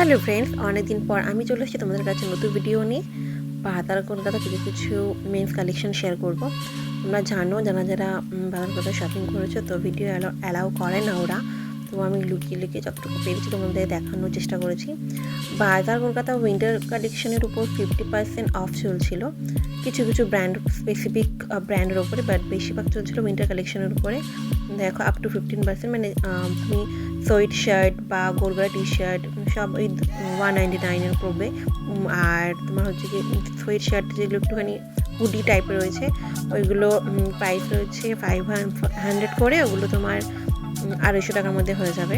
Hello friends, অনেকদিন পর আমি চলে এসেছি তোমাদের কাছে নতুন ভিডিও নিয়ে। বাজার কলকাতা থেকে কিছু মেন্স কালেকশন শেয়ার করব। তোমরা জানো, যারা বাজার কলকাতা শপিং করেছো, তো ভিডিও অ্যালাউ করে না ওরা। তো আমি লুকিয়ে লুকিয়ে যতটুকু পেরেছি তোমাদের দেখানোর চেষ্টা করেছি। বাজার কলকাতা উইন্টার কালেকশনের উপর 50% অফ চলছিল কিছু কিছু ব্র্যান্ড, স্পেসিফিক ব্র্যান্ডের ওপরে, বাট বেশিরভাগ চলছিল উইন্টার কালেকশনের উপরে। দেখো, আপ টু 15%, মানে তুমি সোয়েট শার্ট বা গোলগলা টি শার্ট সব ওই 199 পড়বে। আর তোমার হচ্ছে কি সোয়েট শার্ট যেগুলো একটুখানি হুডি টাইপের রয়েছে, ওইগুলো প্রাইস রয়েছে 500 করে, ওগুলো তোমার 250 টাকার মধ্যে হয়ে যাবে।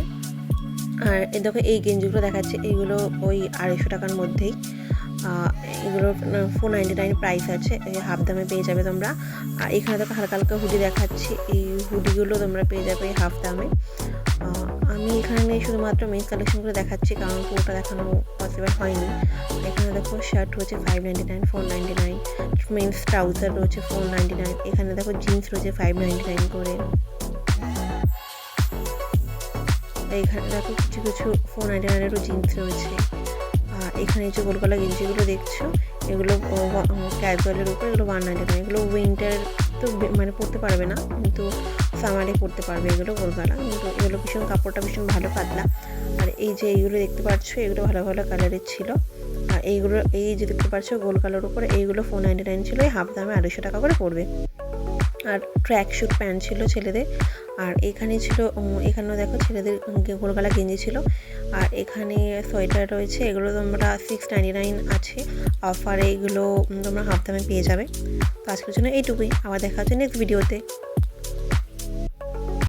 আর দেখো, এই গেঞ্জিগুলো দেখাচ্ছে, এইগুলো ওই 250 টাকার মধ্যেই। এগুলো 499 প্রাইস আছে, হাফ দামে পেয়ে যাবে তোমরা। আর এখানে দেখো হালকা হালকা হুডি দেখাচ্ছি, এই হুডিগুলো তোমরা পেয়ে যাবে হাফ দামে। আমি এখানে শুধুমাত্র মেন্স কালেকশনগুলো দেখাচ্ছি, কারণ পুরোটা দেখানো পসিবল হয়নি। এখানে দেখো শার্ট রয়েছে 599, 499, মেন্স ট্রাউজার রয়েছে 499, এখানে দেখো জিন্স রয়েছে 599 করে। এখানে দেখো কিছু কিছু 499-এরও জিন্স রয়েছে। আর এখানে যে গোলগলা গেঞ্জিগুলো দেখছো, এগুলো ক্যাজুয়ালের উপর, এগুলো 199। এগুলো উইন্টার তো মানে পরতে পারবে না, কিন্তু সামারে পরতে পারবে এগুলো গোলগলা। কিন্তু এগুলো ভীষণ, কাপড়টা ভীষণ ভালো, পাতলা। আর এই যে এইগুলো দেখতে পাচ্ছ, এগুলো ভালো ভালো কালারের ছিল। আর এইগুলো, এই যে দেখতে পাচ্ছ গোল কালার উপরে, এইগুলো 499 ছিল, এই হাফ দামে 250 টাকা করে পড়বে। আর ট্র্যাক স্যুট প্যান্ট ছিল ছেলেদের। আর এখানে ছিল, এখানেও দেখো ছেলেদের গোলগলা গেঞ্জি ছিল। আর এখানে সোয়েটার রয়েছে, এগুলো তোমরা 699 আছে অফারে, এগুলো তোমরা হাফ দামে পেয়ে যাবে। তো আজকের জন্য এইটুকুই, আবার দেখা হচ্ছে নেক্সট ভিডিওতে।